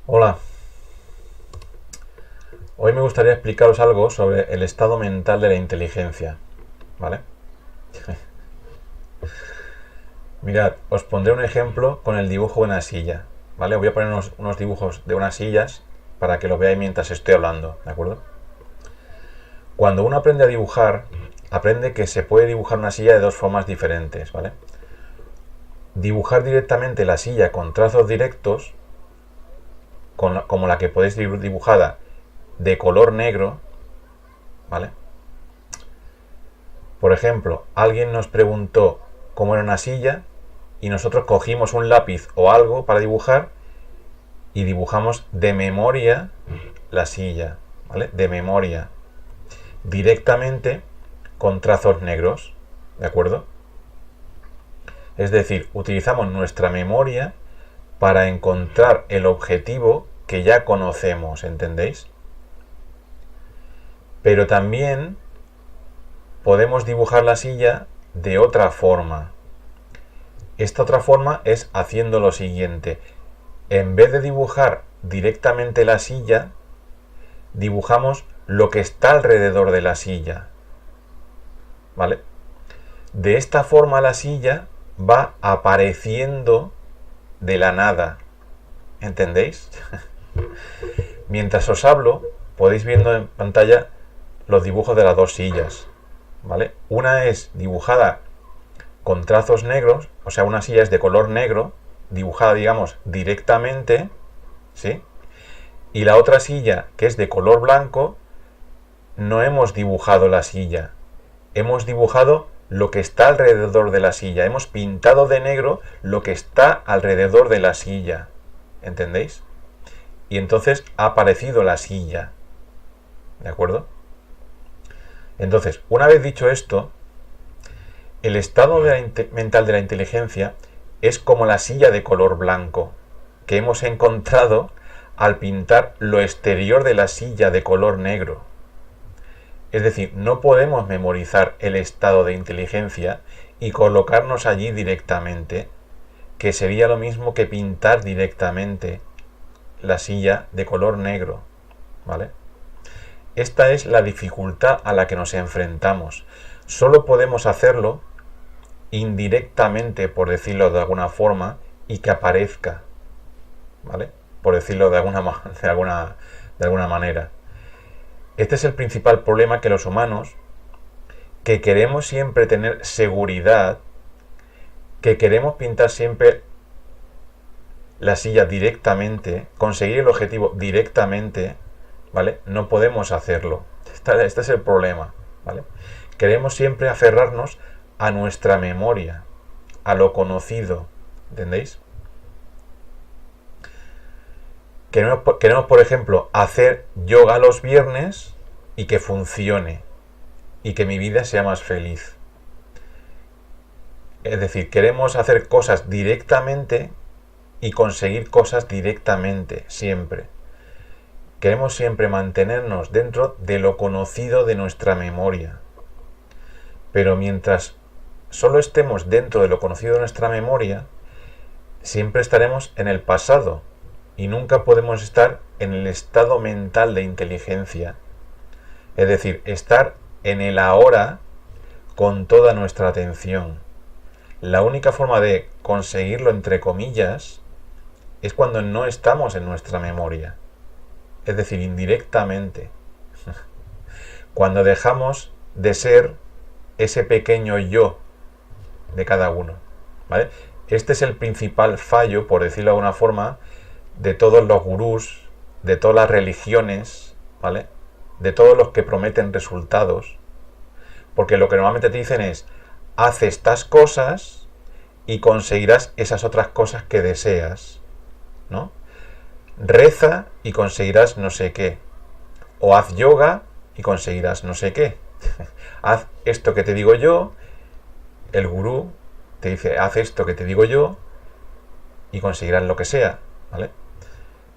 Hola, hoy me gustaría explicaros algo sobre el estado mental de la inteligencia, ¿vale? Mirad, os pondré un ejemplo con el dibujo de una silla, ¿vale? Os voy a poner unos dibujos de unas sillas para que lo veáis mientras estoy hablando, ¿de acuerdo? Cuando uno aprende a dibujar, aprende que se puede dibujar una silla de dos formas diferentes, ¿vale? Dibujar directamente la silla con trazos directos, como la que podéis dibujada de color negro, ¿vale? Por ejemplo, alguien nos preguntó cómo era una silla y nosotros cogimos un lápiz o algo para dibujar y dibujamos de memoria la silla, ¿vale? De memoria, directamente con trazos negros, ¿de acuerdo? Es decir, utilizamos nuestra memoria para encontrar el objetivo que ya conocemos, ¿entendéis? Pero también podemos dibujar la silla de otra forma. Esta otra forma es haciendo lo siguiente. En vez de dibujar directamente la silla, dibujamos lo que está alrededor de la silla. ¿Vale? De esta forma la silla va apareciendo de la nada. ¿Entendéis? Mientras os hablo, podéis viendo en pantalla los dibujos de las dos sillas. ¿Vale? Una es dibujada con trazos negros, o sea, una silla es de color negro, dibujada, digamos, directamente, ¿sí? Y la otra silla, que es de color blanco, no hemos dibujado la silla, hemos dibujado lo que está alrededor de la silla, hemos pintado de negro lo que está alrededor de la silla, ¿entendéis? Y entonces ha aparecido la silla, ¿de acuerdo? Entonces, una vez dicho esto, el estado mental de la inteligencia es como la silla de color blanco que hemos encontrado al pintar lo exterior de la silla de color negro. Es decir, no podemos memorizar el estado de inteligencia y colocarnos allí directamente, que sería lo mismo que pintar directamente la silla de color negro, ¿vale? Esta es la dificultad a la que nos enfrentamos. Solo podemos hacerlo indirectamente, por decirlo de alguna forma, y que aparezca, ¿vale? Por decirlo de alguna manera. Este es el principal problema, que los humanos, que queremos siempre tener seguridad, que queremos pintar siempre la silla directamente, conseguir el objetivo directamente, ¿vale? No podemos hacerlo. Este es el problema, ¿vale? Queremos siempre aferrarnos a nuestra memoria, a lo conocido, ¿entendéis? Queremos, por ejemplo, hacer yoga los viernes y que funcione y que mi vida sea más feliz. Es decir, queremos hacer cosas directamente y conseguir cosas directamente, siempre. Queremos siempre mantenernos dentro de lo conocido de nuestra memoria. Pero mientras solo estemos dentro de lo conocido de nuestra memoria, siempre estaremos en el pasado y nunca podemos estar en el estado mental de inteligencia. Es decir, estar en el ahora con toda nuestra atención. La única forma de conseguirlo, entre comillas, es cuando no estamos en nuestra memoria. Es decir, indirectamente. Cuando dejamos de ser ese pequeño yo de cada uno, ¿vale? Este es el principal fallo, por decirlo de alguna forma, de todos los gurús, de todas las religiones, ¿vale? De todos los que prometen resultados. Porque lo que normalmente te dicen es: haz estas cosas y conseguirás esas otras cosas que deseas, ¿no? Reza y conseguirás no sé qué. O haz yoga y conseguirás no sé qué. Haz esto que te digo yo, el gurú te dice: haz esto que te digo yo y conseguirás lo que sea, ¿vale?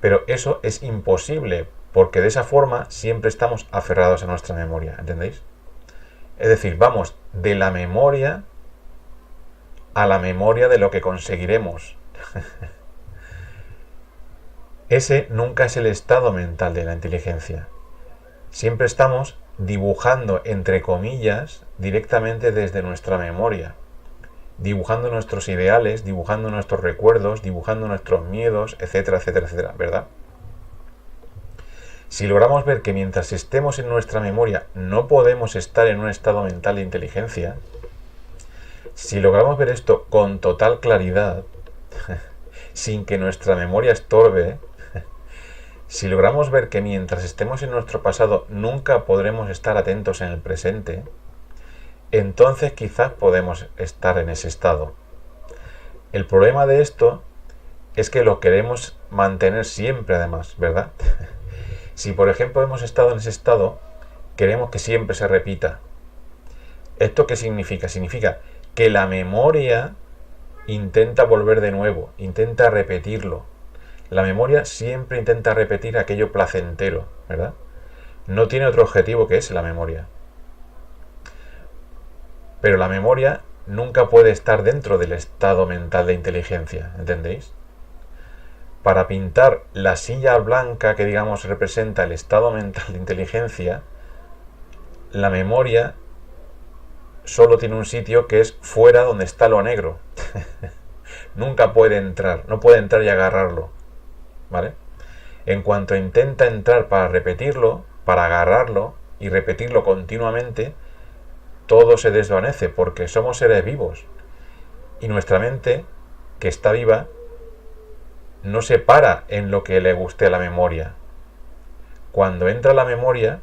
Pero eso es imposible, porque de esa forma siempre estamos aferrados a nuestra memoria, ¿entendéis? Es decir, vamos de la memoria a la memoria de lo que conseguiremos. Ese nunca es el estado mental de la inteligencia. Siempre estamos dibujando, entre comillas, directamente desde nuestra memoria. Dibujando nuestros ideales, dibujando nuestros recuerdos, dibujando nuestros miedos, etcétera, etcétera, etcétera, ¿verdad? Si logramos ver que mientras estemos en nuestra memoria no podemos estar en un estado mental de inteligencia, si logramos ver esto con total claridad, sin que nuestra memoria estorbe, si logramos ver que mientras estemos en nuestro pasado nunca podremos estar atentos en el presente, entonces quizás podemos estar en ese estado. El problema de esto es que lo queremos mantener siempre, además, ¿verdad? Si por ejemplo hemos estado en ese estado, queremos que siempre se repita. ¿Esto qué significa? Significa que la memoria intenta volver de nuevo, intenta repetirlo. La memoria siempre intenta repetir aquello placentero, ¿verdad? No tiene otro objetivo que ese, la memoria. Pero la memoria nunca puede estar dentro del estado mental de inteligencia, ¿entendéis? Para pintar la silla blanca que digamos representa el estado mental de inteligencia, la memoria solo tiene un sitio que es fuera donde está lo negro. Nunca puede entrar, no puede entrar y agarrarlo, ¿vale? En cuanto intenta entrar para repetirlo, para agarrarlo y repetirlo continuamente, todo se desvanece porque somos seres vivos y nuestra mente, que está viva, no se para en lo que le guste a la memoria. Cuando entra la memoria,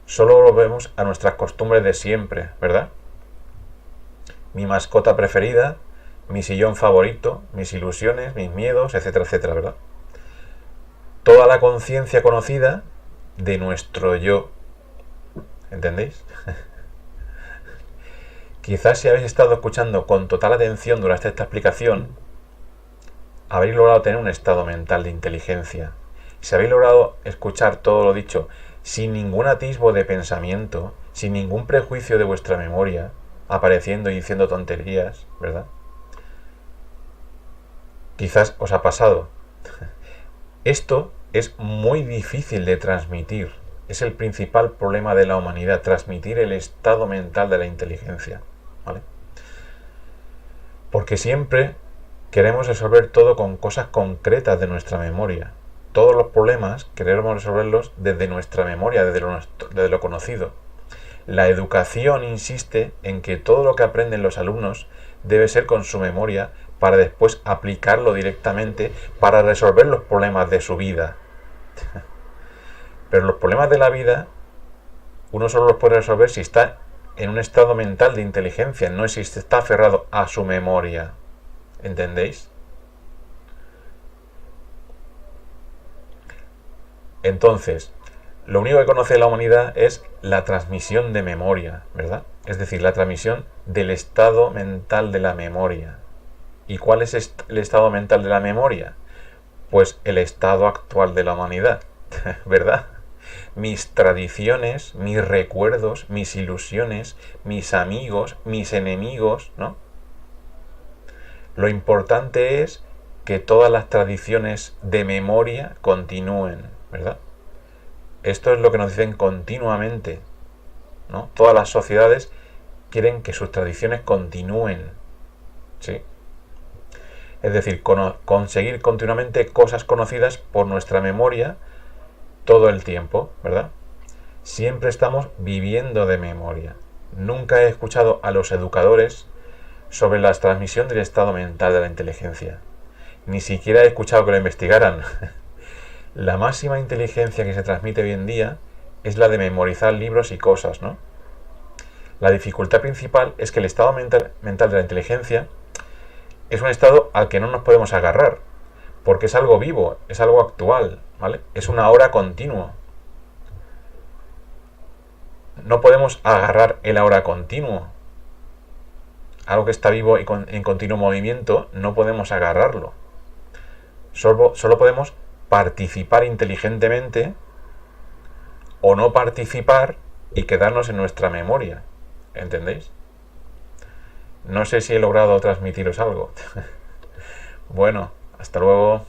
solo volvemos a nuestras costumbres de siempre, ¿verdad? Mi mascota preferida, mi sillón favorito, mis ilusiones, mis miedos, etcétera, etcétera, ¿verdad? Toda la conciencia conocida de nuestro yo. ¿Entendéis? Quizás si habéis estado escuchando con total atención durante esta explicación, habéis logrado tener un estado mental de inteligencia. Si habéis logrado escuchar todo lo dicho sin ningún atisbo de pensamiento, sin ningún prejuicio de vuestra memoria, apareciendo y diciendo tonterías, ¿verdad? Quizás os ha pasado. Esto es muy difícil de transmitir. Es el principal problema de la humanidad, transmitir el estado mental de la inteligencia, ¿vale? Porque siempre queremos resolver todo con cosas concretas de nuestra memoria. Todos los problemas queremos resolverlos desde nuestra memoria, desde lo conocido. La educación insiste en que todo lo que aprenden los alumnos debe ser con su memoria para después aplicarlo directamente para resolver los problemas de su vida. Pero los problemas de la vida uno solo los puede resolver si está en un estado mental de inteligencia, no si está aferrado a su memoria. ¿Entendéis? Entonces, lo único que conoce la humanidad es la transmisión de memoria, ¿verdad? Es decir, la transmisión del estado mental de la memoria. ¿Y cuál es el estado mental de la memoria? Pues el estado actual de la humanidad, ¿verdad? Mis tradiciones, mis recuerdos, mis ilusiones, mis amigos, mis enemigos, ¿no? Lo importante es que todas las tradiciones de memoria continúen, ¿verdad? Esto es lo que nos dicen continuamente, ¿no? Todas las sociedades quieren que sus tradiciones continúen, ¿sí? Es decir, conseguir continuamente cosas conocidas por nuestra memoria todo el tiempo, ¿verdad? Siempre estamos viviendo de memoria. Nunca he escuchado a los educadores sobre la transmisión del estado mental de la inteligencia. Ni siquiera he escuchado que lo investigaran. La máxima inteligencia que se transmite hoy en día es la de memorizar libros y cosas, ¿no? La dificultad principal es que el estado mental de la inteligencia es un estado al que no nos podemos agarrar, porque es algo vivo, es algo actual, ¿vale? Es una hora continua. No podemos agarrar el ahora continuo. Algo que está vivo y en continuo movimiento, no podemos agarrarlo. Solo podemos participar inteligentemente o no participar y quedarnos en nuestra memoria. ¿Entendéis? No sé si he logrado transmitiros algo. Bueno, hasta luego.